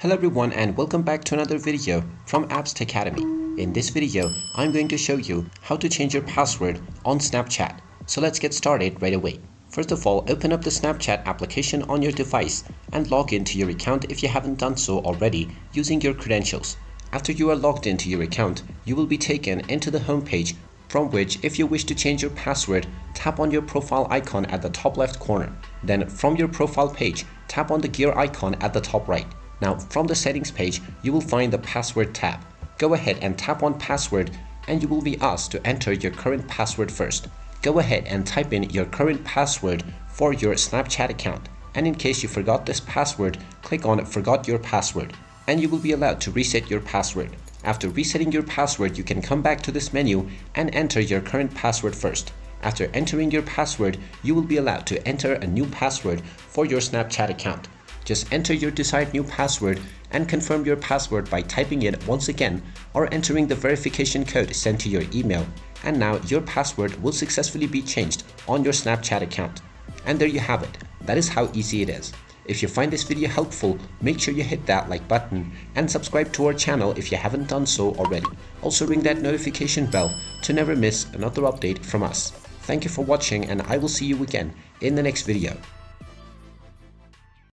Hello everyone and welcome back to another video from Apps Academy. In this video, I'm going to show you how to change your password on Snapchat. So let's get started right away. First of all, open up the Snapchat application on your device and log into your account if you haven't done so already using your credentials. After you are logged into your account, you will be taken into the home page from which, if you wish to change your password, tap on your profile icon at the top left corner. Then from your profile page, tap on the gear icon at the top right. Now from the settings page, you will find the password tab. Go ahead and tap on password and you will be asked to enter your current password first. Go ahead and type in your current password for your Snapchat account. And in case you forgot this password, click on forgot your password and you will be allowed to reset your password. After resetting your password, you can come back to this menu and enter your current password first. After entering your password, you will be allowed to enter a new password for your Snapchat account. Just enter your desired new password and confirm your password by typing it once again or entering the verification code sent to your email. And now your password will successfully be changed on your Snapchat account. And there you have it. That is how easy it is. If you find this video helpful, make sure you hit that like button and subscribe to our channel if you haven't done so already. Also ring that notification bell to never miss another update from us. Thank you for watching and I will see you again in the next video.